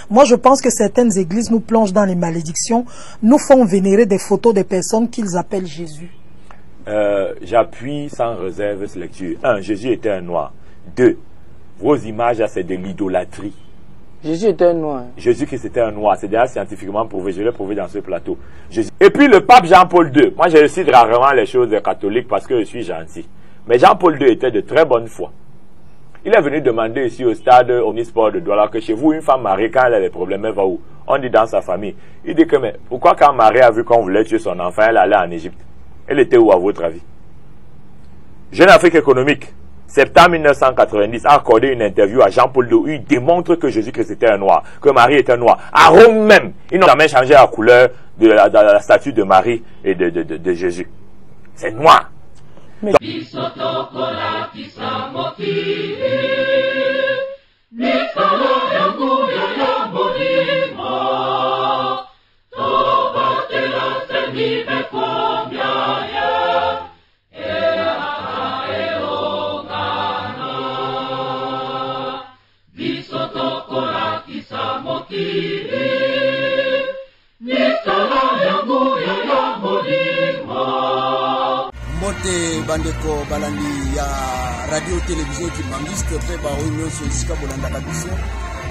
Moi, je pense que certaines églises nous plongent dans les malédictions, nous font vénérer des photos des personnes qu'ils appellent Jésus. J'appuie sans réserve cette lecture. 1. Jésus était un noir. 2. Vos images, c'est de l'idolâtrie. Jésus était un noir. Jésus-Christ était un noir. C'est déjà scientifiquement prouvé. Je l'ai prouvé dans ce plateau. Et puis le pape Jean-Paul II. Moi, je cite rarement les choses catholiques parce que je suis gentil. Mais Jean-Paul II était de très bonne foi. Il est venu demander ici au stade Omnisport de Douala que chez vous, une femme mariée, quand elle a des problèmes, elle va où? On dit dans sa famille. Il dit que, mais pourquoi quand Marie a vu qu'on voulait tuer son enfant, elle allait en Égypte? Elle était où à votre avis? Jeune Afrique économique, septembre 1990, a accordé une interview à Jean-Paul II où il démontre que Jésus-Christ était un noir, que Marie était un noir. À Rome même, ils n'ont jamais changé la couleur de la statue de Marie et de Jésus. C'est noir. Mais bandeko balandi ya radio télévision Kimangiste pe ba oyo nyonso esika bolanda kabisa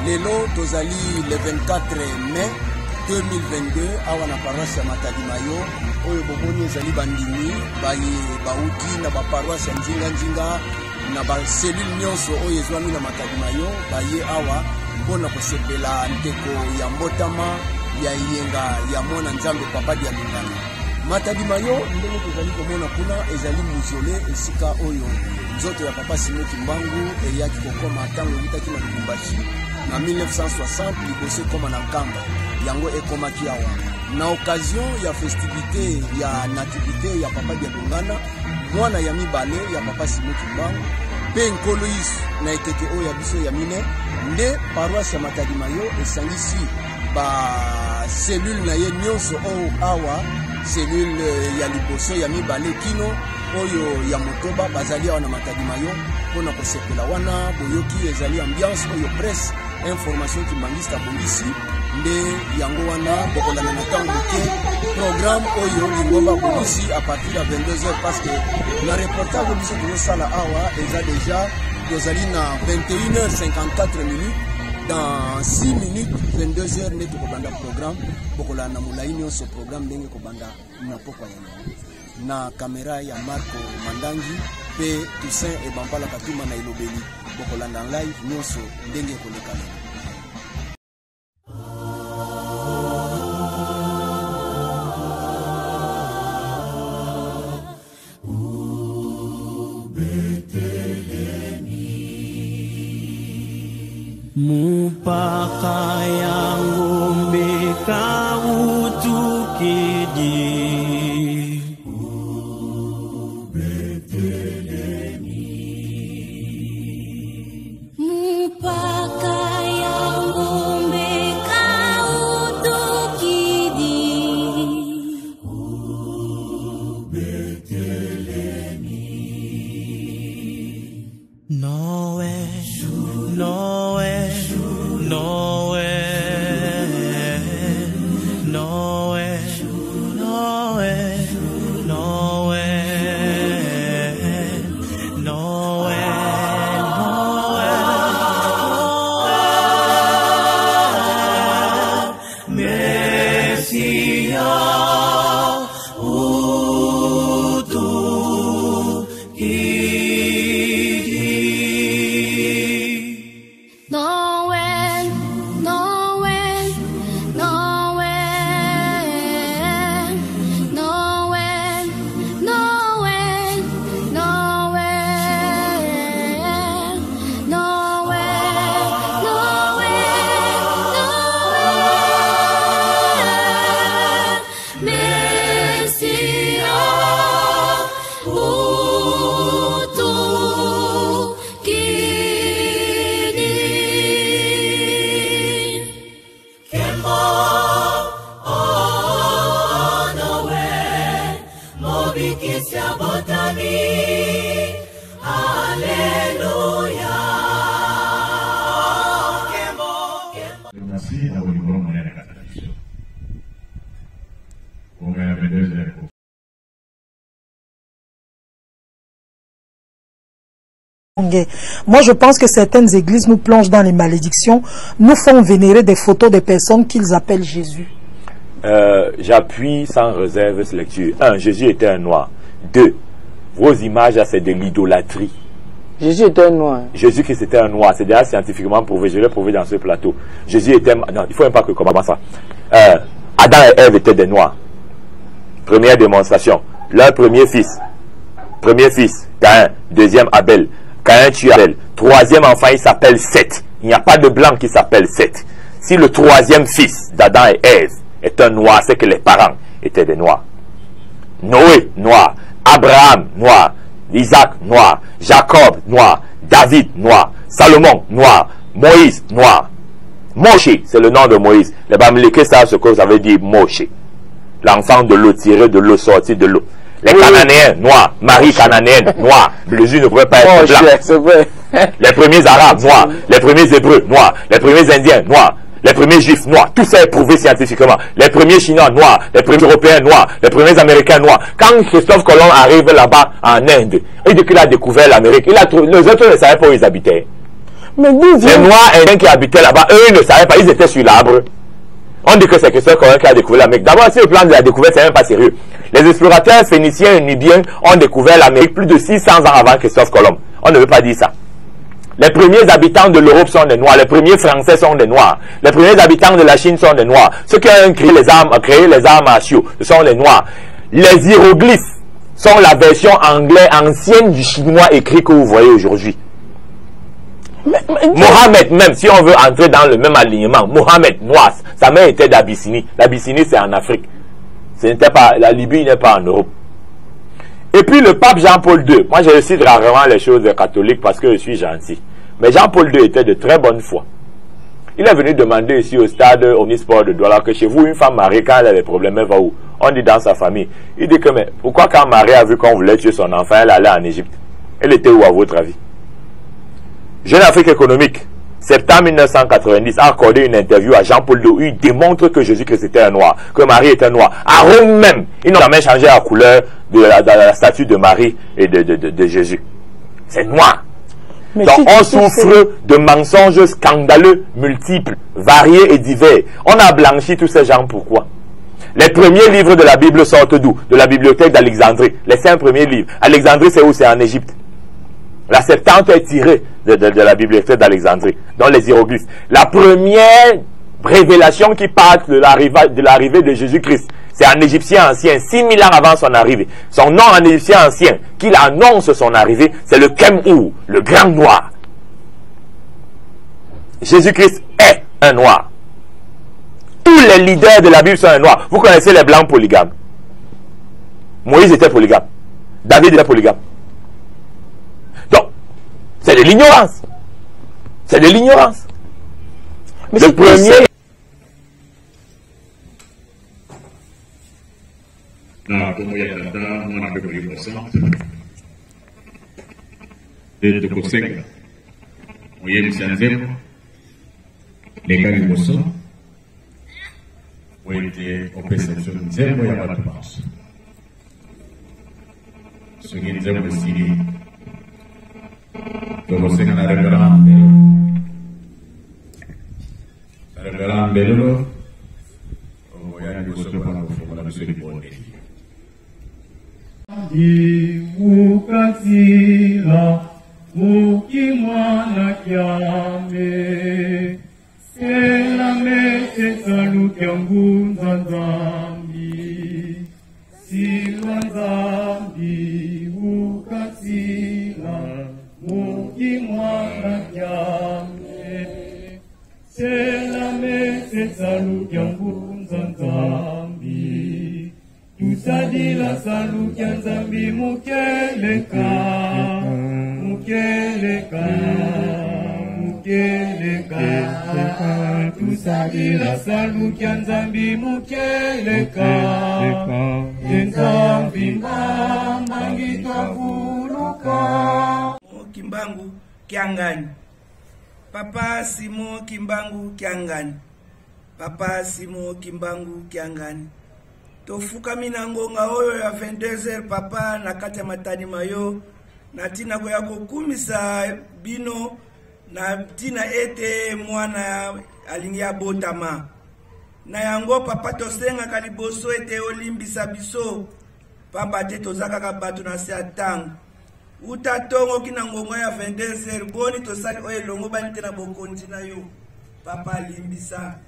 lelo tozali le 24 mai 2022 awa na paroisse ya Matadi Mayo oyo bomoni ezali bandimi baye bauti na ba paroisse ya Nzinga na ba cellule nyonso oyo ezwami na Matadi Mayo baye awa mpona kosepela ndeko ya mbotama ya yenga ya mwana nzambe papa dia lingana. Matadi Mayo ndenge tozali komona kuna ezali muzole esika oyo nzoto ya papa Simon Kimbangu eyaki kokoma ntango ebutaki na Lubumbashi na 1960 liboso ekoma na Nkamba yango ekomaki awa na occasion ya festivité ya nativité ya papa dia Lingana mwana ya mibale ya papa Simon Kimbangu pe nkolo isu na ekeke oyo ya biso ya mine nde paroisse ya Matadi Mayo esangisi ba cellule na ye nyonso oyo awa cellule ya liboso ya mibale kino oyo ya motoba bazali awa na Matadi Mayo mpona kosepela wana boyoki ezali ambiance oyo presse information Kimangiste bongisi nde yango wana bokolanda na ntango moke programme oyo lingomba bongisi à partir ya 22h parce que na reportage biso tozosala awa eza déjà tozali na 21h54 minutes. Dans 6 minutes, 22h, nous avons un programme. Nous avons ce programme na caméra ya Marco Mandangi, P. Toussaint et Bambala Katuma na Ilobeli. Nous avons live, nous avons Mupaka yangu mbeka utukidi Mupaka yangu mbeka utukidi Noe Merci à Olivier Monet de la tradition. On va y 22 heures. Moi, je pense que certaines églises nous plongent dans les malédictions, nous font vénérer des photos de personnes qu'ils appellent Jésus. J'appuie sans réserve cette lecture. 1. Jésus était un noir. 2. Vos images, c'est de l'idolâtrie. Jésus était un noir. Jésus-Christ était un noir. C'est déjà scientifiquement prouvé. Je l'ai prouvé dans ce plateau. Jésus était... Non, il ne faut même pas que comment ça. Adam et Ève étaient des noirs. Première démonstration. Leur premier fils, Caïn. Deuxième, Abel. Caïn tue Abel. Troisième enfant, il s'appelle Seth. Il n'y a pas de blanc qui s'appelle Seth. Si le troisième fils d'Adam et Ève est un noir, c'est que les parents étaient des noirs. Noé, noir. Abraham, noir. Isaac, noir. Jacob, noir. David, noir. Salomon, noir. Moïse, noir. Moshe, c'est le nom de Moïse. Les Bamileke savent ce que ça veut dire Moshe. L'enfant de l'eau, tiré de l'eau, sorti de l'eau. Les Cananéens, noirs. Marie cananéenne, noire. Jésus ne pouvait pas être blanc. C'est vrai. Les premiers Arabes, noirs. Les premiers Hébreux, noirs. Les premiers Indiens, noirs. Les premiers Juifs, noirs. Tout ça est prouvé scientifiquement. Les premiers Chinois, noirs. Les premiers Européens, noirs. Les premiers Américains, noirs. Quand Christophe Colomb arrive là-bas en Inde, et dès qu'il a découvert l'Amérique, les autres ne savaient pas où ils habitaient. Mais les Noirs indiens qui habitaient là-bas, eux, ils ne savaient pas. Ils étaient sur l'arbre. On dit que c'est Christophe Colomb qui a découvert l'Amérique. D'abord, si le plan de la découverte, c'est même pas sérieux. Les explorateurs phéniciens et nubiens ont découvert l'Amérique plus de 600 ans avant Christophe Colomb. On ne veut pas dire ça. Les premiers habitants de l'Europe sont des Noirs. Les premiers Français sont des Noirs. Les premiers habitants de la Chine sont des Noirs. Ceux qui ont créé les arts martiaux, ce sont les Noirs. Les hiéroglyphes sont la version anglaise ancienne du chinois écrit que vous voyez aujourd'hui. Mohamed, même si on veut entrer dans le même alignement, Mohamed, noir, sa mère était d'Abyssinie. L'Abyssinie, c'est en Afrique. Ce n'était pas, la Libye n'est pas en Europe. Et puis le pape Jean-Paul II, moi je cite rarement les choses catholiques parce que je suis gentil. Mais Jean-Paul II était de très bonne foi. Il est venu demander ici au stade Omnisport de Douala que chez vous, une femme mariée, quand elle a des problèmes, elle va où? On dit dans sa famille. Il dit que, mais pourquoi quand Marie a vu qu'on voulait tuer son enfant, elle allait en Égypte? Elle était où à votre avis? Jeune Afrique économique, septembre 1990, a accordé une interview à Jean-Paul II où il démontre que Jésus-Christ était un noir, que Marie était noire. À Rome même, ils n'ont jamais changé la couleur de la statue de Marie et de Jésus. C'est noir. Mais donc on souffre de mensonges scandaleux, multiples, variés et divers. On a blanchi tous ces gens, pourquoi? Les premiers livres de la Bible sortent d'où? De la bibliothèque d'Alexandrie. Les 5 premiers livres. Alexandrie, c'est où? C'est en Égypte. La Septante est tirée de la bibliothèque d'Alexandrie, dans les hiéroglyphes. La première révélation qui parle de l'arrivée de Jésus-Christ, c'est en égyptien ancien, 6000 ans avant son arrivée. Son nom en égyptien ancien, qu'il annonce son arrivée, c'est le Kem-Ou, le grand noir. Jésus-Christ est un noir. Tous les leaders de la Bible sont un noir. Vous connaissez les blancs polygames. Moïse était polygame. David était polygame. Donc, c'est de l'ignorance. C'est de l'ignorance. Le premier... Na como ya tata mwana pe kuli mosa de kosenga moye msianzemo lekali moso wete opesation nzemo ya watu basi sungi nzemo siri to kosenga na reverend bello o ya ni koso kwa kwa msiri bonde Mukatila mukimwana kyame selame sesalu kyangunza nzambi silwa nzambi mukatila mukimwana kyame selame sesalu kyangunza nzambi tusadila salu kya nzambi mukeleka tusadila salu kya nzambi mukeleka nzambi mbambangitwa kuluka kimbangu kiangani Papa Simon Kimbangu Kiangani. Papa Simon Kimbangu Kiangani. Tofuka minangonga oyo ya 22h papa na kati ya matani mayo. Na tina ko yako kumisa bino na tina ete mwana alingia botama. Na yango papa tosenga kaliboso ete olimbisa biso. Papa te tozaka ka batu na se atang. Uta tongo kina ngongo ya 22h boni tosali oye longo bani tena bokonzi na yo. Papa limbisa.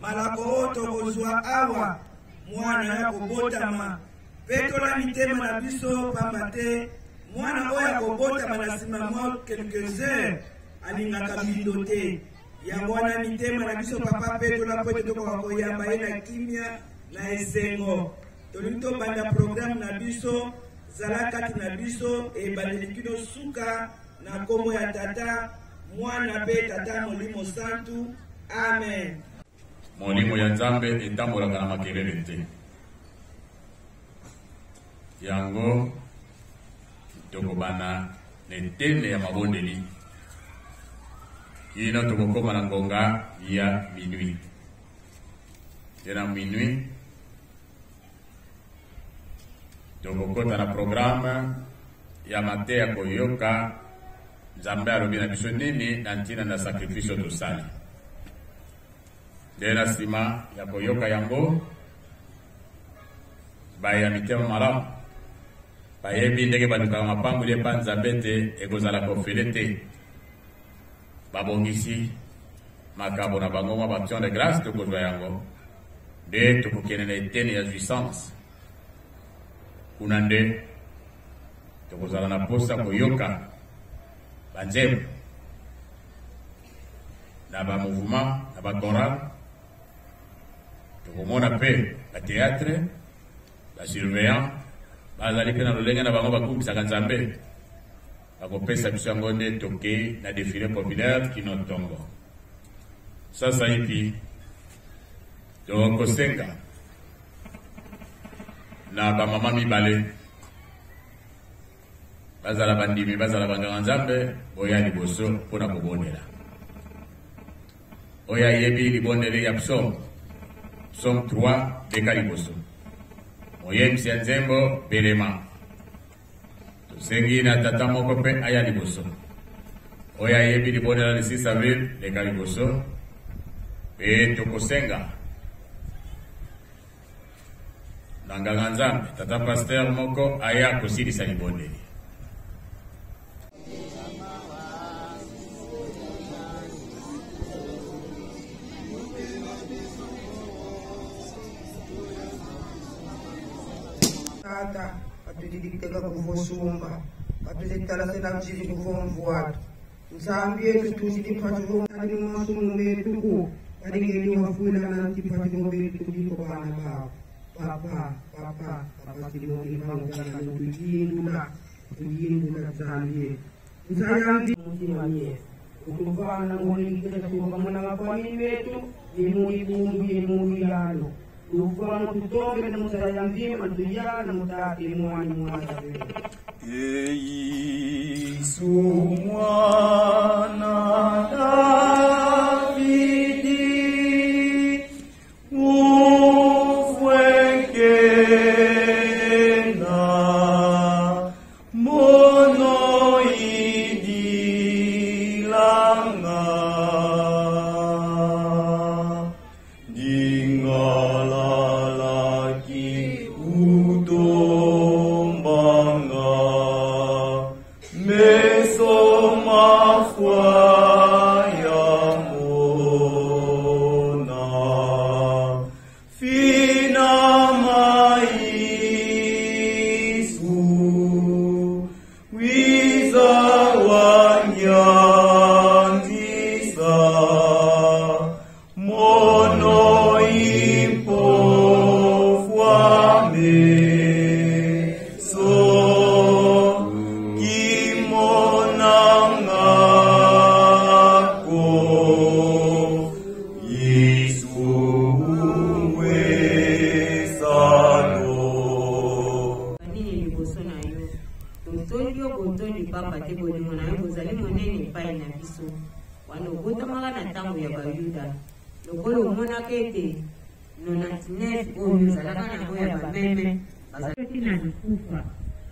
Malako oto kozwa awa. Mwana yako botama. Petola mitema na biso papa te. Mwana oya kobotama na sima mwa quelques heures. Alingaka bindo te. Yango wana mitema na biso papa petola pote toko wakoyamba na kimia na esengo. Tolito banda programme na biso. Zalakati na biso e bandelikino suka na kombo ya tata mwana pe tata molimo santu. Amen. Molimo ya Nzambe etambolaka na makelele te. Yango tokobana netene ya mabondeli kino tokokoma na ngonga ya minuit. Tena minuit tokokota na programme ya mate ya koyoka Nzambe alobi na biso nini na ntina na sacrifice tosali. Dena sima ya koyoka yango baya mitema malamu bayebi ndenge baluka mapambuli epa Nzambe te ekozala kofele te. Babongisi makabo na bango mwa baction de grâce tokozwa yango nde tokokende na eteni ya jouissance. Kuna nde tokozala na posa koyoka banzembo na ba mouvement na ba choral. Tokomona pe ba théâtre ba surveillant bazali pe na lolenge na bango bakumisaka Nzambe bakopesa biso yango nde toke na défilé populaire kino ntongo. Sasa hivi tokosenga na bamama mibale bazala bandimi bazala banganga Nzambe boya liboso mpona kobondela oya yebi libondele ya Psaume 3 beka liboso moyebisi ya nzembo belema tosengi na tata moko mpe aya liboso oya yebi libondela le 6 avril beka liboso pe tokosenga na nganga Nzambe tata pasteur moko aya kosilisa libondeli. Tata, katudidikiteka kuvosumba, katuditala sena mchili kuvomvuatu. Nzambi yetu tuzidipatu kadi mwasumu metu ku, kadi ngeli wafuila na ntipatu metu kuliko bana bao. Papa silimoni mangana tujindula Zambie. Nzayambi mujimanye. Ukuvana ngolingita kuka mwana ngafani metu, imuli bumbu imuli yalo. Ufana kutombe na muzayambi matuyana mutati mwani mwana wewe. Yesu mwana Davidi ufwekena mono idilanga dingalalaki utombanga meso mafwa ya mona fina maisu wiza wanyanzisa mono impofwa meso kimonangako Yesu wesalo nini liboso na yo totondi okotondi papa te bolimo na yo bozali monene epai na biso wano bota magana tango ya bayuda lokolo mona kete 99 oyo zalaka nango ya bameme tina likufa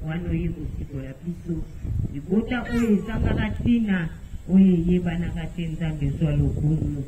wano yibo siko ya biso libota oyo ezangaka tina oyo eyebanaka te nzambe zwa lokumu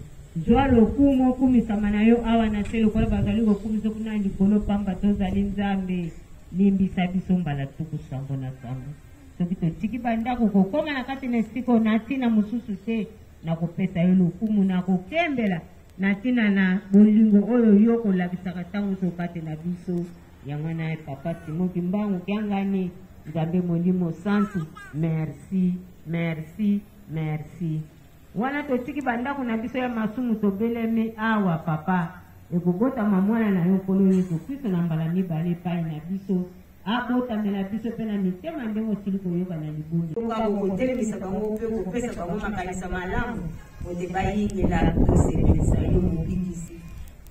zwa lokumu okumisama na yo awa na se lokola bazali kokumisa kuna likolo pamba tozali nzambe limbisa biso mbala tuku sambo na sambo soki totiki bandako kokoma na kati na esika na ntina mosusu te na kopesa yo lokumu na kokembela na ntina na bolingo oyo yo kolakisaka ntango sokate na biso yango na papa Simoki Mbangu Kiangani nzambe molimo santu merci merci merci wana totiki bandako na biso ya masumu tobelemi awa papa ekobotama mwana na yo nkolo Yesu Kristo na mbala mibale epai na biso abotamela biso mpe na mitema ndenge osili koyoka na libongo kotelemisa bango mpe kopesa bango makanisa malamu ote bayingela tosepelisa yo mobikisi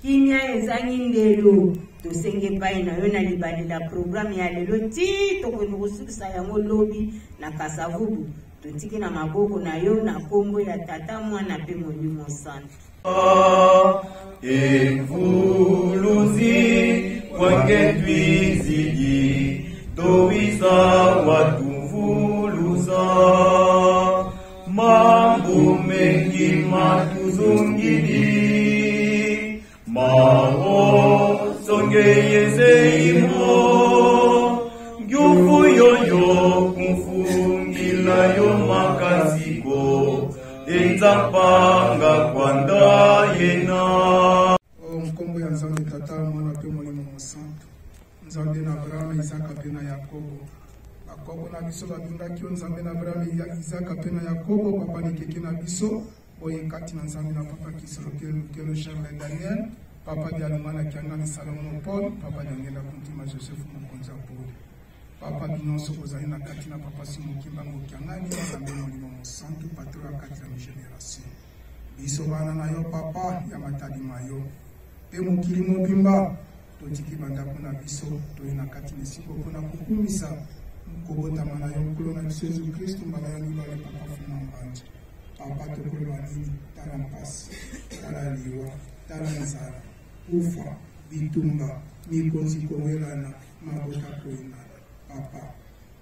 kimia ezangi ndelo tosenge epai na yo na libalela programe ya lelo ti tokoki kosukisa yango lobi na kasavubu totiki na maboko na yo na kombo ya tata mwana mpe molimo santu evuluzi wangetwizigi towisa watuvuluza mambo mengi matuzungili mao songeyezeimo gyufu yoyo kumfungila yo makaziko enzapanga kwanda yena mkombo ya nzambe tata mwana pe molimo mosantu nzambe na Abraham Isaka pe na Yakobo bakobo na biso batundaki yo nzambe na Abraham Isaka pe na Yakobo papa likeke na biso boye kati na nzambe na papa Kisrokelo Charles Daniel papa Dialumana Kiangani Salomon Paul papa Daniela Kuntima Joseph Mokonza Paul papa binonso kozali na kati na papa Simoki Mbangu Kiangani nzambe molimo mosantu patro ya kati ya génération biso bana na yo papa ya matadi mayo pe mokili mobimba totiki bandako na biso toyi na kati na esika mpona kokumisa kobotama na yo nkolo na biso Yesu Kristo mbala ya mibale papa funa mbanja papa tokoloba nini tala mpasi tala liwa tala nzala ufa bitumba mikonzi kowelana mabota koinana papa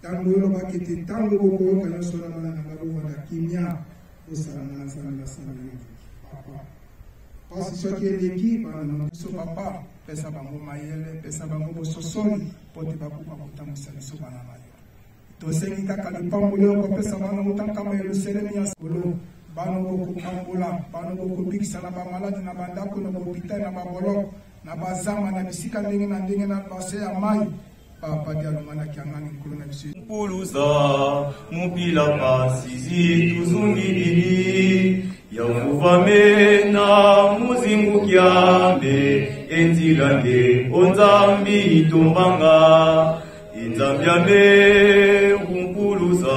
ntango olobaki te ntango bokoyoka nyonso na bana na babovanda kimia osalana na nzambe basala yo papa pasi soki eleki bana na biso papa pesa bango mayele pesa bango bososoli mpo te bakoka kotambwisa biso bana na yo tosengi kaka lipambo yo kopesa bana motankama ya luselemi ya skolo bana bokokambola bana bokobikisa na bamaladi na bandako na bahopitali na baboloko na bazama na bisika ndenge na ndenge na base ya mai papa Dialumana Kiangani nkolo na biso puluza mupila pasizi tuzungilili yakuvamena muzingu kyambe enzilange onzambi itombanga inzambyame kumpuluza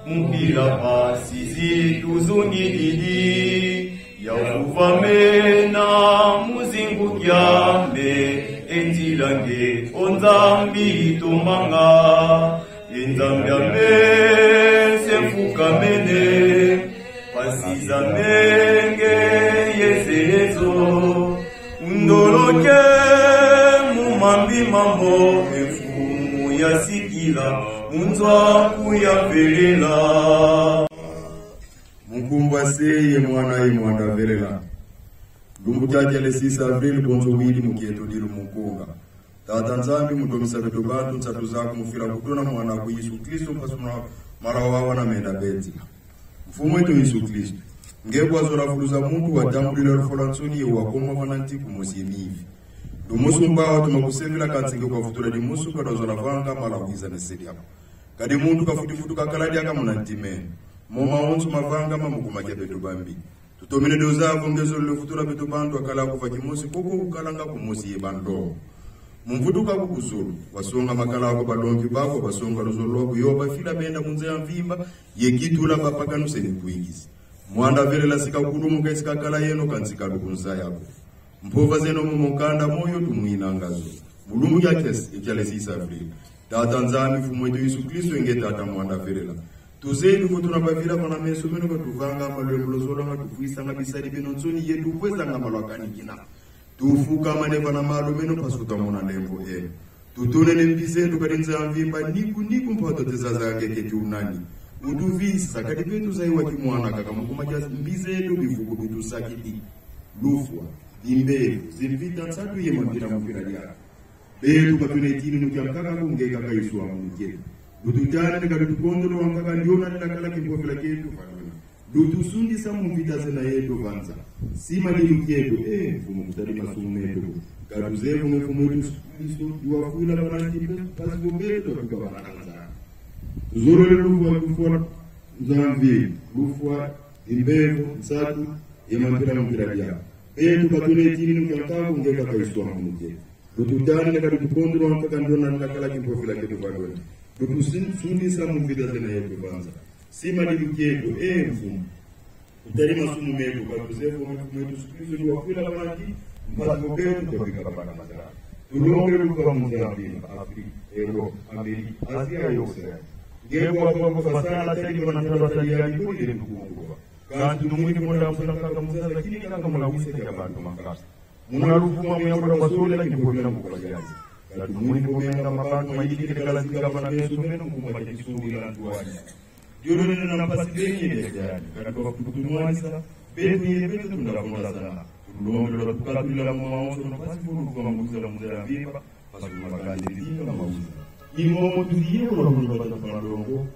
mupila pasizi tuzungilili yakuvamena muzingu kyambe enzilange onzambi itombanga inzambyame semfukamene pasizamenge yesezo ndoloke mumambi mambo efumu yasikila munzwa kuyavelela mukumba seye mwana imwanda velela lumbu jajele 6 avril bonzo wili mukieto dilu mukunga tata nzambi mudomisa veto bantu nsatu zako mufira kutona mwana ku Yesu Kristo pasuna mara wawa na menda beti mfumu wetu Yesu Kristo ngebwa zora fuluza muntu watambulira rufolansoni ye wakoma vananti kumosimivi dumusu mbawa tumakusengela kansinge kwa futura di musu kada zora vanga mala wiza na seriapo kadi muntu kafuti kakaladi aka munantimene moma onsu mavanga mamukuma kya beto bambi tutomine doza vongezo le futura beto bandu akala kuva kimosi koko ukalanga kumosi ye bando mumvutuka kukuzulu wasonga makala ako balongi bako basonga lozolo kuyoba fila benda munze ya mvimba yekitula papakanu seni kuigisi mwanda velela sika kudumu kaisika kala yeno kansika lukunza yako mpova zeno mumokanda moyo tumuinangazo mulungu ya kesi ikyale 6 avril tata nzami fumu wetu Yesu Kristo inge tata mwanda velela Tuzeni mutuna bavira pana meso meno batuvanga malwembulo zolanga tuvuisanga bisali bino ntsoni yetu kwezanga malwakanikina. Tufuka maneva na malo meno pasuta mona lembo tutune nembize tukarinza mvimba niku mpato tezaza keke tunani. Uduvisa kati petu zaiwa kimwana kaka mukumaja mbize tu bivuku bitu sakiti. Lufwa, imbevu, zivita nsatu ye mambira mpira ya. Betu katunetini nukiamkaka kungeka kaiswa mungeke. Dutujana nika dutukondolo wankaka ndiona nilakala kimpofila ketu fanuna. Dutusundisa mvita zena yetu vanza. Sima lilu ketu, fumu kutari masumu metu. Katuzevu mfumu yetu duwafula wananjipe, pasibu betu watuka wanakanza. Zoro lufwa kufua nzamvi, lufwa, imbevu, nsatu, yemampira mpira ya. Betu katunetini nukiamkaka kungeka kaiswa mungeke. Dutujana nika dutukondolo wankaka ndiona nilakala kimpofila ketu fanuna. Tukusundisa mvita zena yetu vanza. Sima liluketu, mfumu. Utari masumu metu, katuzefu metu sukizu duwafila wanaki, mpasibu betu topika kapana mazara. Tulonge luka Mozambique, Afrika, Europe, Amerika, Asia yose. Ngeko wako fasana tari wanatala taliani kuli ndukuwa. Kantu numuni mwenda mfuna kaka mzaza lakini kaka mlawise kia bantu makasa. Munarufu mwamuyambura wasole lakini kuwemena mkuwajazi. Katu mwini kuwemena mabantu maidiki kala zika wana mesu menu kumwaja kisuri na tuwani. Juru nina napasi benye dejani. Katu wakutunuanisa, betu ye betu tundafunga sana. Tulonge la tukabila mwaonzo na pasi furu kwa mbuza la mzera vipa, pasu magandi vizina na mauza. Imomo tuliye kwa mbuza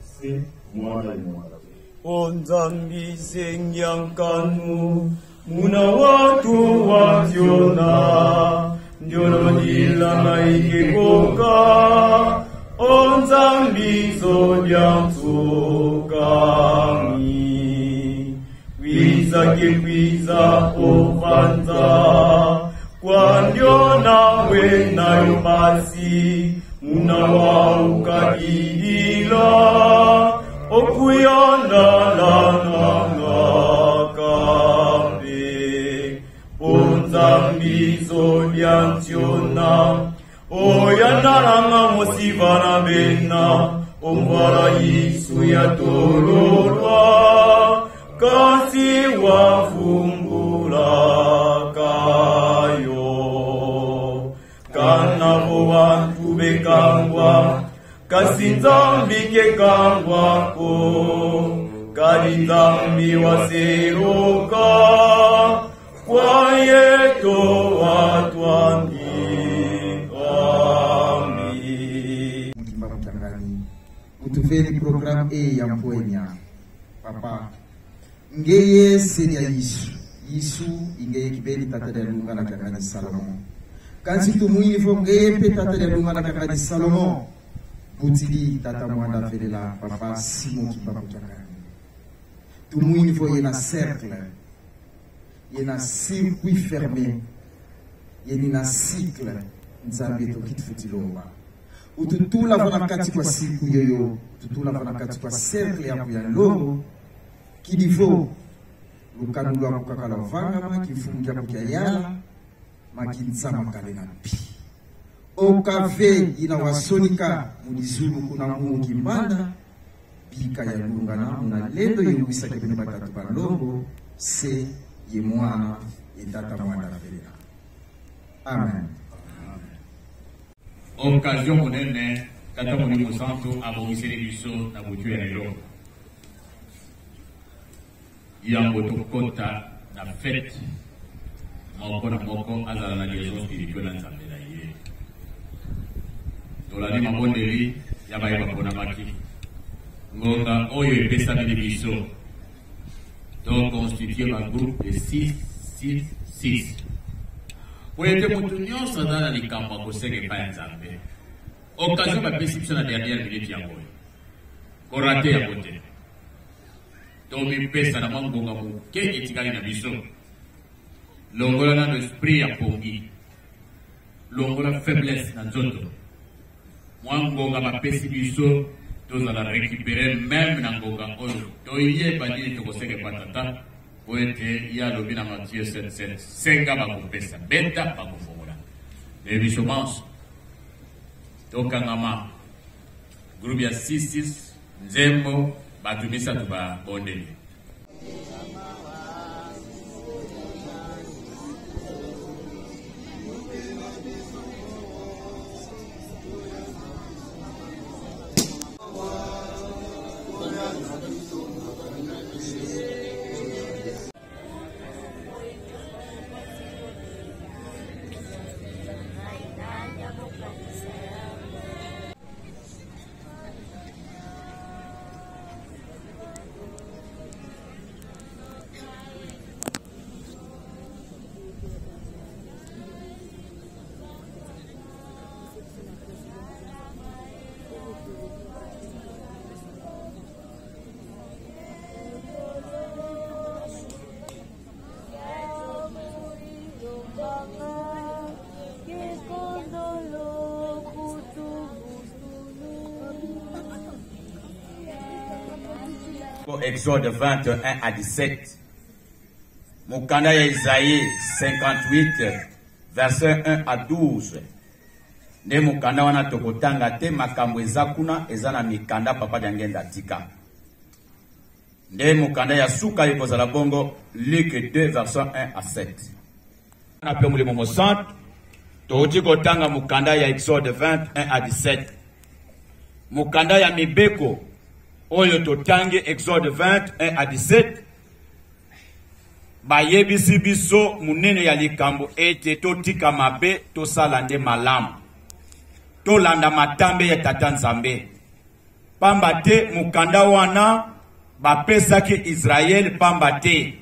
se mwala mwala. Onzambi sengyankanu, muna watu waziona, ndiono nila na ikeboka, onzambi zodya msukami. Kwiza kekwiza ofanza, kwa ndiona wenayo basi, muna waukadilila, okuyandala kabe. Onzambizo lyantiona, oyandaranga mosivana bena, omvala yisu ya tololwa, kasi wafumbula kayo. Kanavo wantu bekangwa, kasi nzambi kekangwako, kali nzambi waseroka, kwa yeto watwambi ami. Mukimba mutangani, utuveni program ya mpwenya, papa. Ngeye seri ya Yisu ingeye kibeli tata ya lunga na kakani Salomon. Kansi tumuini fo ngeye pe tata ya lunga na kakani Salomon. Butili tata mwanda felela papa Simon Kimbakutangani. Tumuini fo yena cercle, yena circuit fermé, yena cycle, nzambi to kitfutilomba. Ututula vona kati kwa siku yoyo, tutula vona kati kwa cercle ya longo. Kidifo lukanulwa kukakala vangama kifungia kukiayala makinzama kalena pi okave ina wasonika mudizulu kuna mungu kimbanda bika ya lungana muna lendo yewisa kipene batatu balongo se ye mwana etata mwana felela. Amen. Occasion monene tata monimo santo abomisele biso na butu ya lelo. Yambo tokota na fête moko na moko azala na liaison spirituelle na nzambe na ye. Tolani mabondeli ya bayeba mpona maki ngonga oyo epesami biso to constitue ba groupe de 6 po ete motu nyonso aza na likambo akosenga epai ya nzambe. Occasion bapesi biso na dernière minute yango oyo korate yango te. Tomi pesa na mangonga muke etikali na biso. Longola na l'esprit ya pongi. Longola faiblesse na nzoto. Mwangonga mapesi biso tozala récupérer même na ngonga oyo. Toye badini tokoseke patata. Poete ya lobi na Matthieu 7:7. Senga bakopesa beta bakofongola. Le biso manso. Tokangama. Groupe ya 6 Nzembo bato misato babondeli. Exode 21 à 17. Mukanda ya Isaïe 58 verset 1 à 12. Ne mukanda wana tokotanga te makambo ezakuna ezana mikanda papa jangenda tika. Ne mukanda ya suka ikozala bongo Luc 2 verset 1 à 7. Na pe mulimo mosante toti kotanga mukanda ya Exode 21 à 17. Mukanda ya mibeko oyo totangi Exode 21 à 17 bayebisi biso munene ya likambo ete totika mabe tosala nde malamu tolanda matambe ya tata nzambe pamba te mukanda wana bapesaki Israel pamba te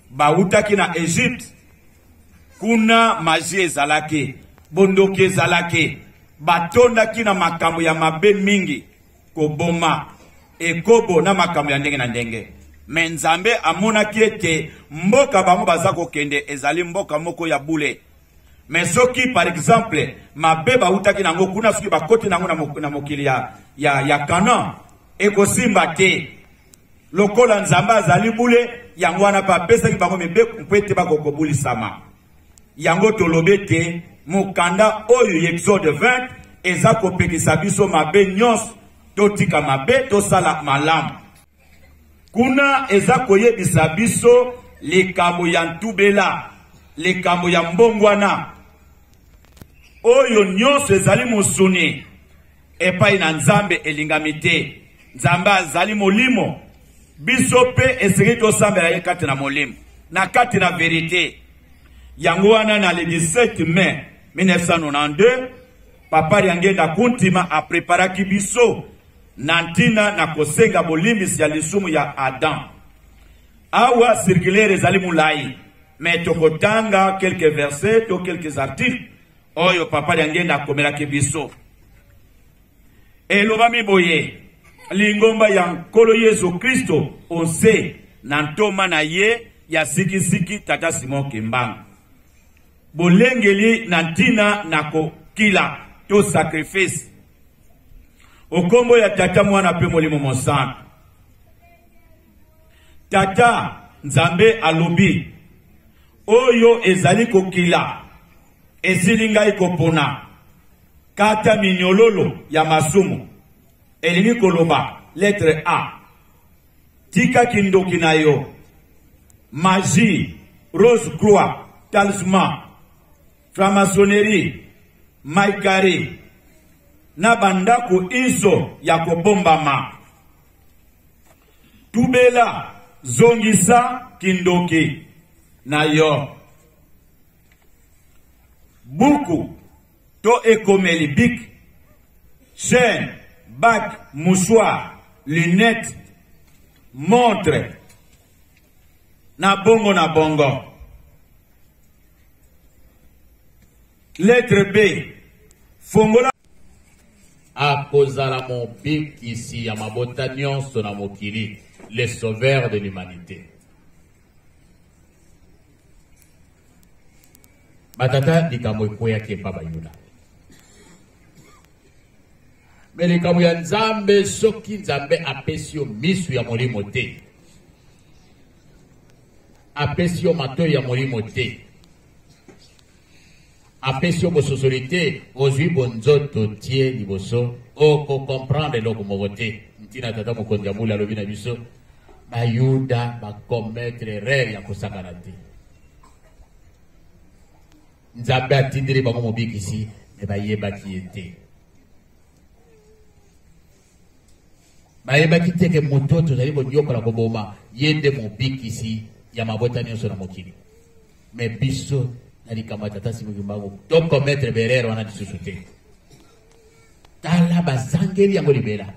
bautaki na Egypte kuna maji ezalaki bondoki ezalaki batondaki na makambo ya mabe mingi koboma ekobo na makambo ya ndenge na ndenge me nzambe amonaki ete mboka bango baza kokende ezali mboka moko ya bule me soki par exemple mabe bautaki nango kuna soki bakoti nango na mokili ya Kana ekosimba te lokola nzambe azali bule yango wana pa pesaki bango mebe mpete bakokobulisama yango tolobe te mukanda oyo Exode 20 eza kopekisa biso mabe nyonso totika mabe tosala malamu kuna eza koyebisa biso likambo ya ntubela likambo ya mbongwana oyo nyonso ezali musuni epai na nzambe elingami te nzambe azali molimo biso pe esiri tosambela ye kati na molimo na kati na verite yango wana na le 17 mai 1992 papa Riangenda Kuntima apreparaki biso nantina na kosenga bolimbisi ya lisumu ya Adam awa circulaire ezali mulai mais tokotanga quelques versets to quelques articles oyo papa Riangenda akomelaki biso elobami boye lingomba ya nkolo Yesu Kristo ose na ntoma na ye ya sikisiki tata Simon Kimbanga bolengeli na ntina na kokila to sacrifice okombo ya tata mwana pe molimo mosana tata nzambe alobi oyo ezali kokila esilinga ikopona kata minyololo ya masumu elingi koloba lettre A tika kindoki na yo magie rose croix talisman franc-maçonnerie maikari na bandako iso ya kobombama tubela zongisa kindoki na yo buku to ekomeli bik chaîne bac mouchoir lunettes montre na bongo lettre B fongola akozala mobikisi ya mabota nyonso na mokili le sauveur de l'humanité batata likambo ekoyaki epa bayuda me likambo ya nzambe soki nzambe apesi yo misu ya molimo te apesi yo matoi ya molimo te apesio bososoli ozwi bonzoto tie liboso okocomprendre eloko moko te ntina tata mokonzi ya mbula alobi na biso bayuda bakometre erreur ya kosangana te nzambe atindeli bango mobikisi me bayebaki ye te bayebaki te ke moto tozali konyokola koboma ye nde mobikisi ya mabota nyonso na mokili me biso na likambo ya tata Simon Kimbangu tokometre berere wana lisusu te tala bazangeli yango libela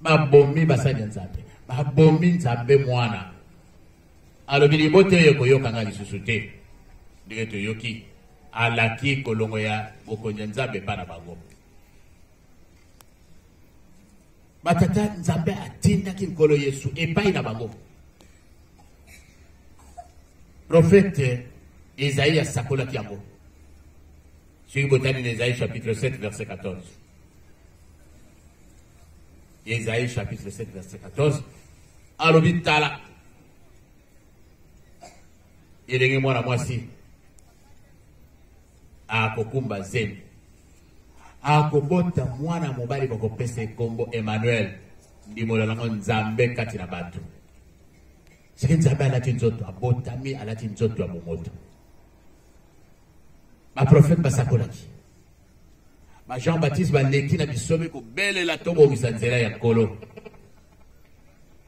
babomi basali ya nzambe babomi nzambe mwana alobi libota oyo koyokanga lisusu te ndenge toyoki alaki kolongo ya bokonzi ya nzambe epai na bango batata nzambe atindaki nkolo yesu epai na bango prophète Isaïe asakolaki yango soki botani na Isaïe chapitre 7 verset 14 Isaïe chapitre 7 verset 14 alobi tala elenge mwana mwasi akokumba zemi akobota mwana mobali bakopesa ekombo Emmanuel ndimolo nango nzambe kati na bato siki nzambe alati nzoto abotami alati nzoto ya bomoto baprofete basakolaki Jean Baptiste baleki na bisomi kobelela tobongisa nzela ya nkolo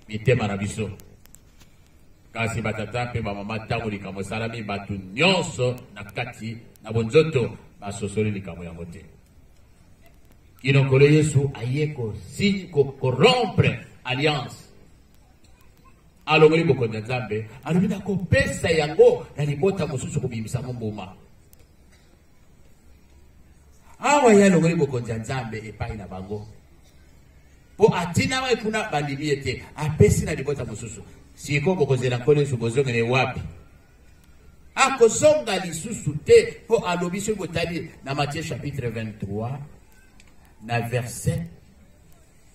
mitema na biso kasi batata mpe bamama ntango likambo esalami bato nyonso na kati na bonzoto basosoli likambo yango te kino nkolo yesu aye korompre alliance alongoli bokonzi ya nzambe alobi na kopesa yango na libota mosusu kobimisa mbuma awa ye alongoli bokonzi ya nzambe epai na bango po atina wa kuna bandimi ete apesi na libota mosusu siko bokonzi na nkolo yesu bozongene wapi akozonga lisusu te po alobi soki botali na Matthieu chapitre 23 na verset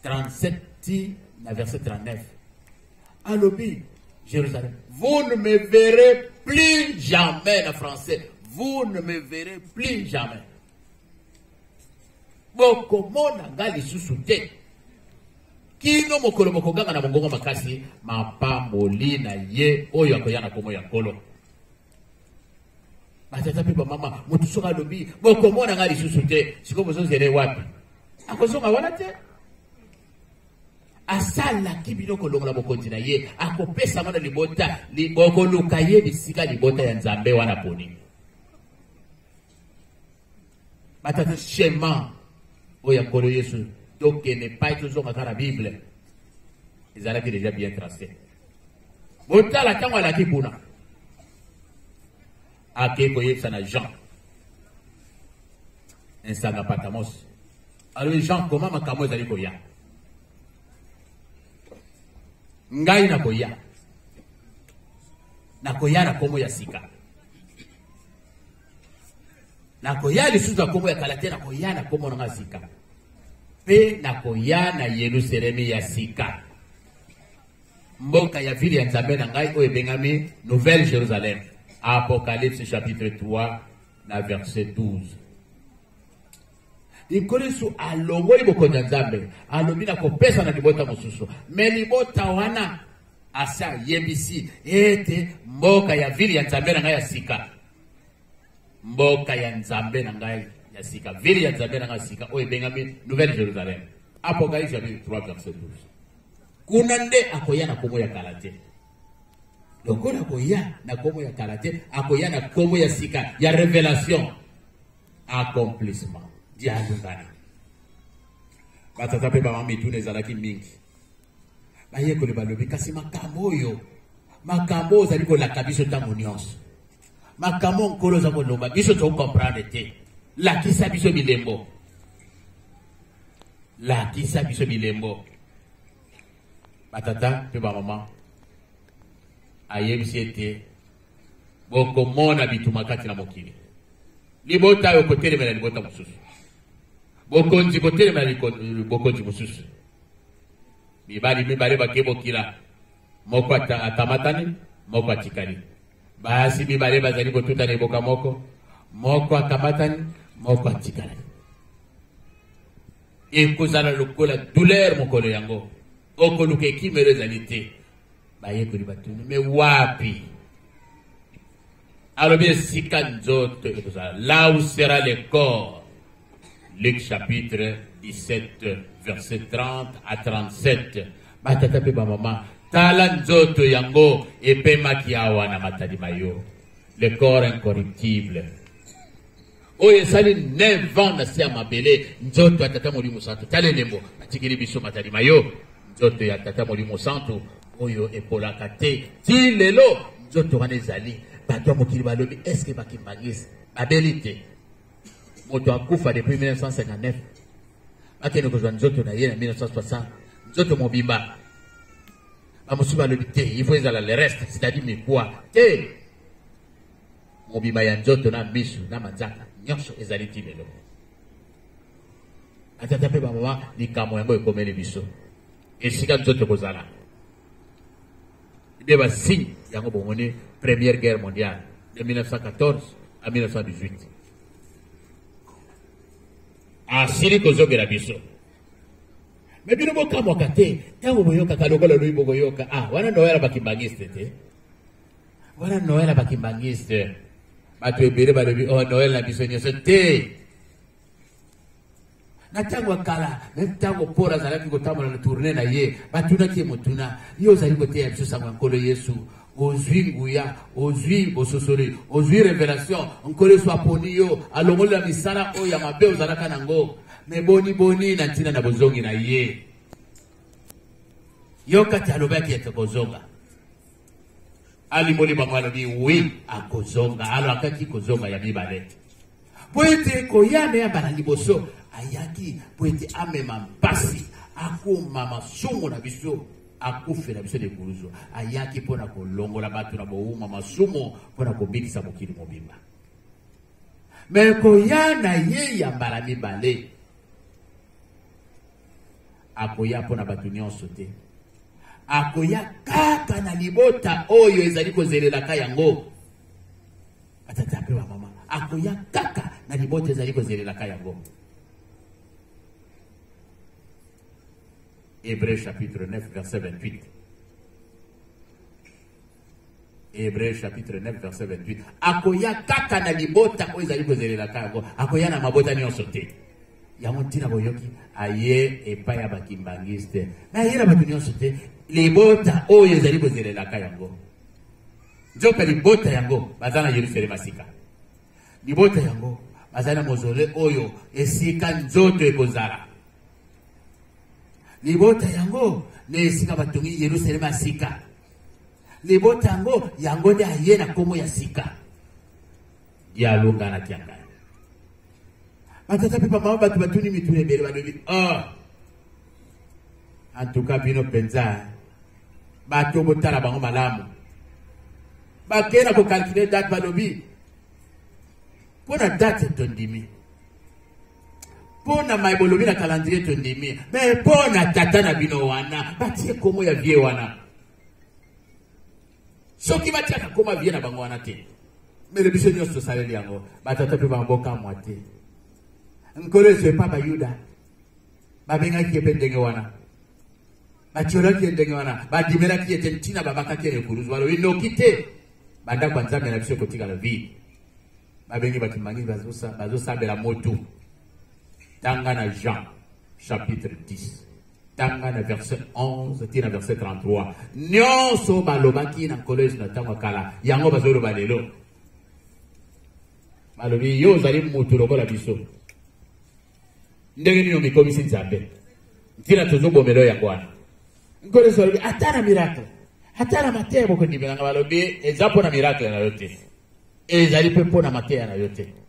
37 na verset 39 alobi Jérusalem, vous ne me verrez plus jamais, en français, vous ne me verrez plus jamais. Bokomona ngali susu te kino mokolo mokoganga na mongongo makasi mapamboli na ye oyo akoyana komo ya nkolo batata pe bamama mutu soka alobi bokomona ngali susu te siko bozozele wapi akozonga wana te asala kibino kolongola bokonzi na ye akopesa mwana libota libokoluka ye bisika libota ya nzambe wana poni batata shema oya nkolo yesu tokende pai tozongaka na bible ezalaki déjà bien tracé botala ntango alaki kuna ake koyebisa na Jean nsanga Patamos alobi Jean koma makambo ezali koya ngai nakoya na kombo ya sika nakoya lisusu kombo ya kala te nakoya na kombo na sika pe nakoya na Yerusalemi ya sika mboka ya vile ya nzambe na ngai oyo ebengami Nouvelle Jérusalem Apocalypse chapitre 3 na verset 12 Ikolisu alongoli bokonzi ya nzambe alobi na kopesa na libota mosusu me libota wana asa yebisi ete mboka ya vile ya nzambe na ngai ya sika mboka ya nzambe na ngai ya sika vile ya nzambe na ngai ya sika oyo ebengami Nouvelle Jérusalem Apocalypse chapitre 3 verset 12 kuna nde akoya na kombo ya kala te lokola akoya na kombo ya kala te akoya na kombo ya sika ya révélation accomplissement dialungana batata pe bamama mituna ezalaki mingi bayekoli balobi kasi makambo oyo makambo ozali kolaka biso ntango nyonso makambo nkolo oza kolomba biso tokomprendre te lakisa biso bilembo batata pe bamama ayebisi ete bokomona bituma kati na mokili libota oyo kotelemela libota mosusu bokonzi kotelemela bokonzi mosusu mibali mibale bakebokila moko atamatani moko atikali basi mibale bazali kotuta na eboka moko moko akamatani moko atikala ekozala lokola douleur mokolo yango okoluka ekimelo ezali te bayekoli batuni me wapi alobi esika nzoto ekozala là où sera le corps. Luc chapitre 17 verset 30 à 37. Batata pe ba mama tala nzoto yango epemaki awa na matadi mayo. Le corps incorruptible oyo esali 9 ans na se ya mabele nzoto ya tata molimo santo tala elembo atikili biso matadi mayo nzoto ya tata molimo santo oyo epolaka te ti lelo nzoto wana ezali bato ya mokili balobi eske bakimbangisi babeli te moto akufa depuis 1959 akende kozwa nzoto na ye na 1960 nzoto mobimba bamosusu balobi te il faut ezala le reste c'est-à-dire mikwa te mobimba ya nzoto na misu na manzaka nyonso ezali ti lelo atata mpe bamama likambo yango ekomeli biso esika nzoto kozala nde basigne yango bomoni première guerre mondiale de 1914 à 1918 asili kozongela biso me bino bokamwaka te ntango boyokaka lokola loyi bokoyoka wana noela bakimbangiste te wana noela bakimbangiste bato ebele balobi noel na biso nyonso te na ntango akala me ntango pora azalaki kotambola na tourne na ye batunaki ye motuna ye ozali koteya biso sango ya nkolo yesu ozwi nguya ozwi bososoli ozwi révélation nkolo yesu aponi yo alongolela misala oyo ya mabe ozalaka nango me boni na ntina na bozongi na ye yo kati alobaki ete kozonga alimoli bango alobi wi akozonga alo akaki kozonga ya mibale po ete koyana ya bana liboso ayaki po ete amema mpasi akoma masumu na biso akufela biso lekuluzu ayaki mpona kolongola bato na bowuma masumu mpona kobikisa mokili mobimba me koyana ye ya mbala mibale akoya mpona bato nyonso te akoya kaka na libota oyo ezali kozelelaka yango atata mpe bamama akoya kaka na libota ezali kozelelaka yango Hébreux chapitre 9 verset 28 Hébreux chapitre 9 verset 28 akoya kaka na libota oyo ezali kozelelaka yango akoya na mabota nyonso te yango ntina boyoki aye epai ya bakimbangiste me aye na bato nyonso te libota oyo ezali kozelelaka yango nzoka libota yango baza na yerusalema sika libota yango baza na mozole oyo esika nzoto ekozala libota yango na esika batongi yerusalema sika libota yango nde aye na kombo ya sika dialonga na kianga batata mpe bamama bato batuni mituna ebele balobi antuka bino mpenza bato botala bango malamu bakei na kokalkule date balobi mpo na date tondimi mpo na mai bolobi na calendrier tondimi me mpo na tata na bino wana batie komo ya vie wana soki batiaka koma vie na bango wana te mele biso nyonso tosaleli yango batata mpe bambokamwa te nkolo ezo epa bayuda babengaki ye mpe ndenge wana batiolaki ye ndenge wana badimelaki ye te ntina babakaki ye lekuluzu balobi noki te bandako ya nzambe na biso ekotikala vide babengi bakimbangi bazosambela motu tanga na Jean chapitre 10 tanga na verset 11 tina verset 33 nyonso balobaki na nkolo yesu na ntango akala yango bazoloba lelo balobi yo ozali motu lokola biso ndenge nini omikomisi nzambe ntina tozobomela yango wana nkolo yesu balobi ata na miracle ata na mateya bokondimelanga balobi eza mpo na miracle na yo te ezali mpe mpo na mateya na yo te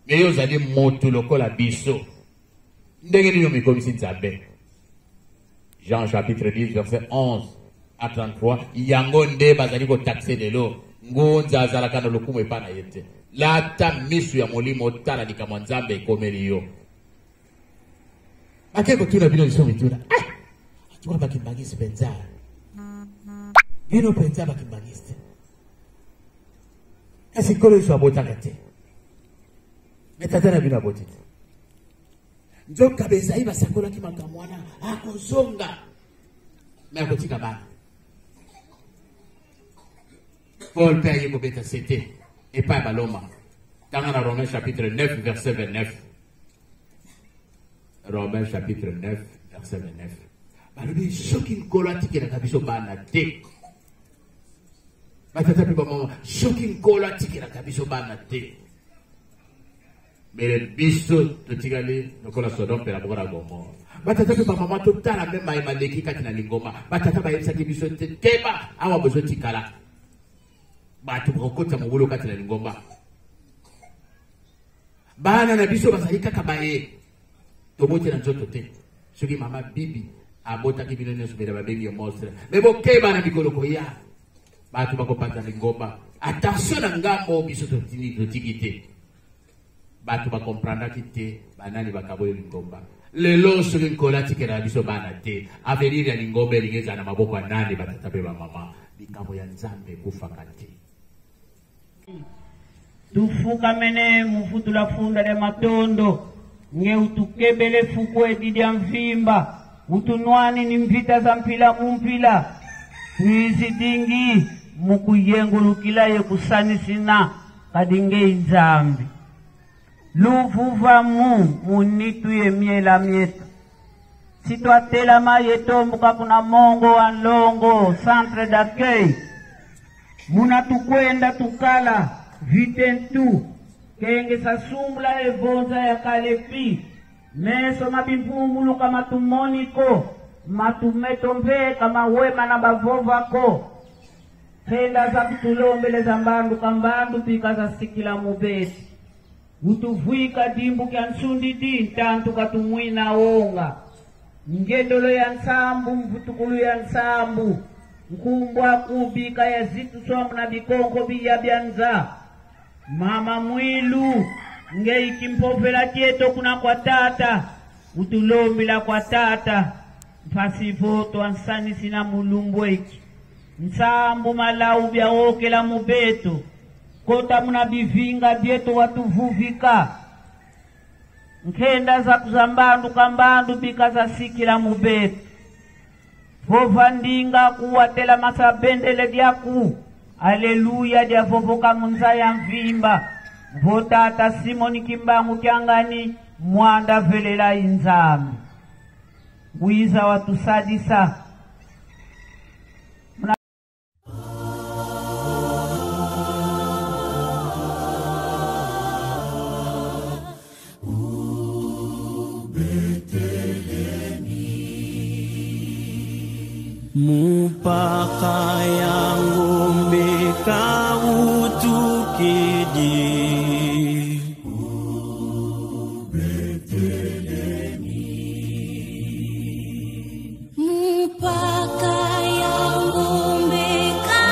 me yo ozali motu lokola biso ndenge nini omikomisi nzambe Jean chapitre 10 verset 11 à 33 yango nde bazali kotakse lelo ngunza azalaka na lokumu epa na ye te lata misu ya molimo otala likambo ya nzambe ekomeli yo bake kotuna bino liso mituna atuka bakimbangisi mpenza bino mpenza bakimbangisi te sikolo so abotaka te metata na bina botite nzoka bezai basakola ki makamwana akozonga mais akotika bana Paul Père Yekobeta c'était et pas Baloma dans la Romains chapitre 9 verset 29 Romains chapitre 9 verset 29 balobi soki nkolo atikela kabiso bana te batata pe bamama soki nkolo atikela biso bana te mais biso totikali lokola Sodome pe la bora Gomorra batata pe bamama totala me mayema leki kati na lingoma batata bayebisaki biso te keba awa bozo tikala bato bakokota mobulu kati na lingoma bana na biso bazali kaka baye tobote na nzoto te soki mama bibi abotaki bino nyonso bela babengi yo monstre me bokeba na mikolo koya bato bakopata lingomba attention na ngambo biso totiki te bato bakomprendaki te banani bakaboyo lingomba lelo soki nkolo atikela biso bana te avenir ya lingomba elingi eza na maboko ya nani batata pe bamama likambo ya nzambe ekufaka te tufukamene mufutula funda de matondo nge utukebele fukwe didi ya mvimba utunwani ni mvita za mpila mumpila tuizi dingi mukuyengulukila ye kusanisina kadinge inzambi luvuva munitu ye miela mieta sitwatela mayetombuka kuna mongo wa longo centre d'accueil muna tukwenda tukala vitentu kenge sasumbula evonza ya kalepi meso mabimpumulu kama tumoniko matumetombe kama wema na bavovako henda za kutulombele za mbandu kambandu pika za sikila mubeti utuvuika dimbu kya nsundi di ntantu katumwina onga ngedolo ya nsambu mvutukulu ya nsambu nkumbwa kubika ya zitu swamu na bikonko biya byanza mama mwilu nge ikimpofela tieto kuna kwa tata utulombila kwa tata mpasivoto ansani na mulumbweki nsambu malau bya okela mubeto kota muna bivinga byeto watuvuvika nkenda za kuzambandu kambandu bika za sikila mubeto vova ndinga kuwatela masabendele dyaku aleluya dia vovoka munza ya mvimba votata Simoni Kimbangu kyangani mwanda velela inzami wiza watusadisa Mupaka yangu mbeka utukidi Mupaka yangu mbeka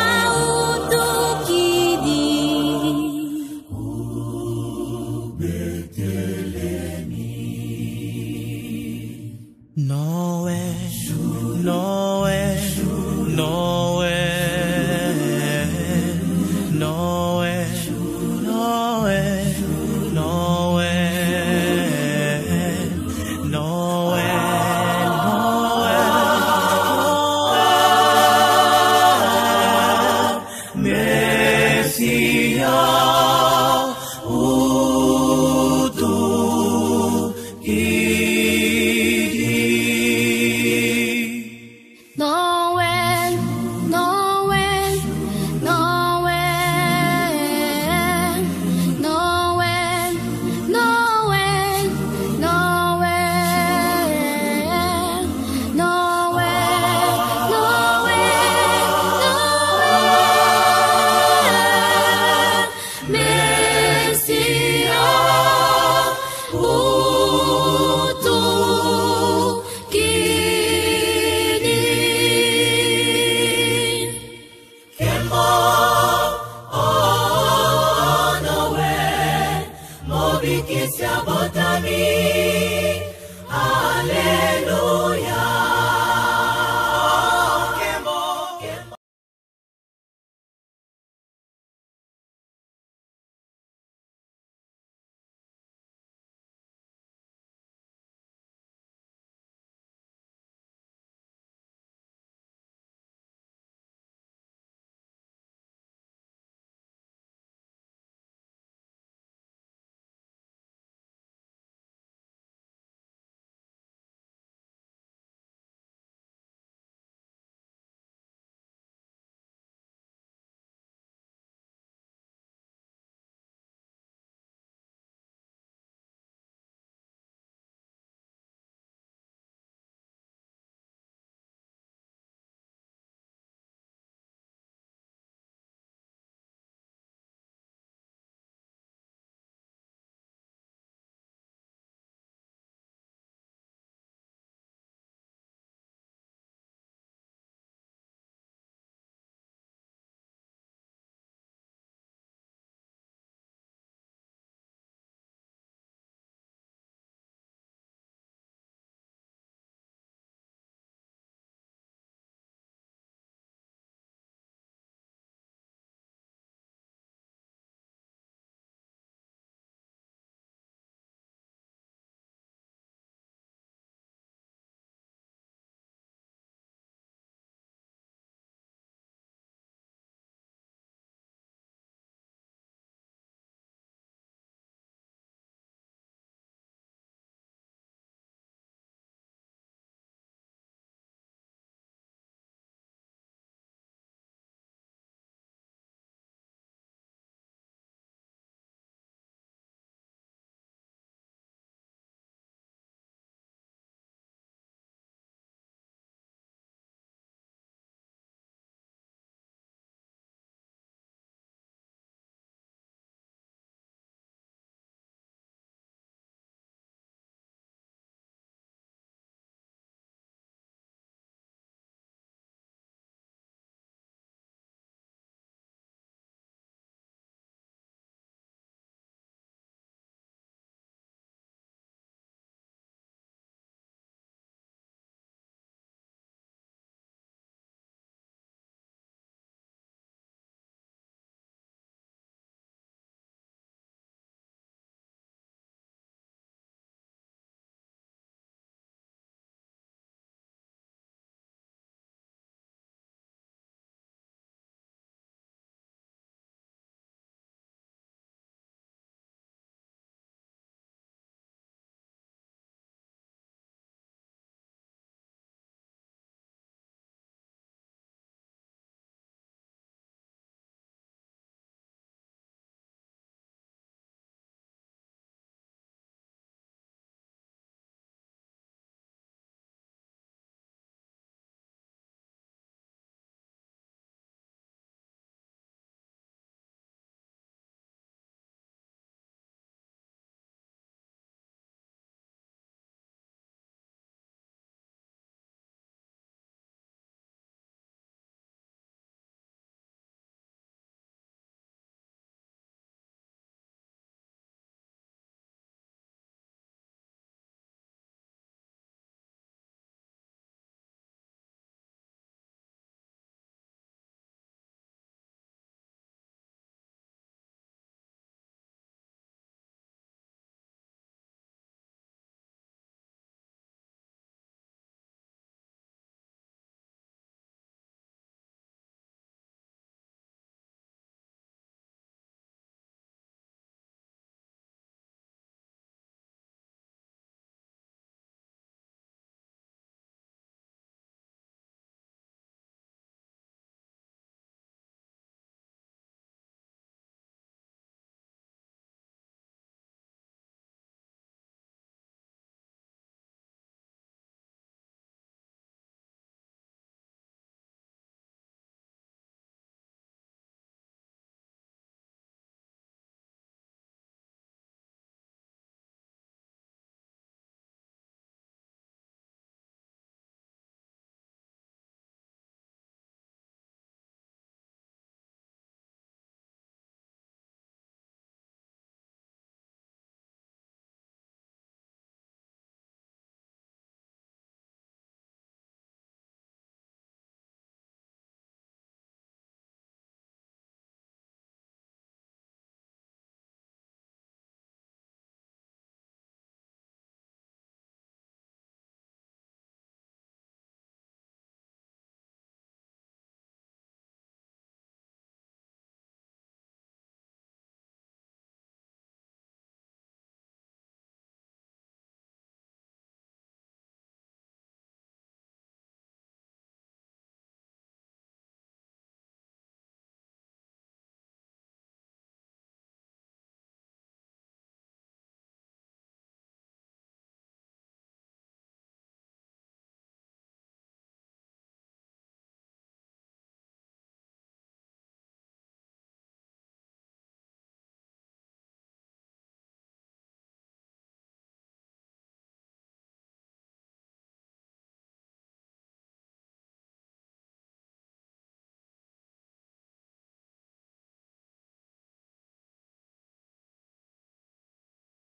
utukidi Noe, Noe, Noe, Noe, Noe, Noe, Noe, Noe, Messia, Noel, Noel, Noel, Noel, Noel, Noel, Noel, Noel, Messia, Botani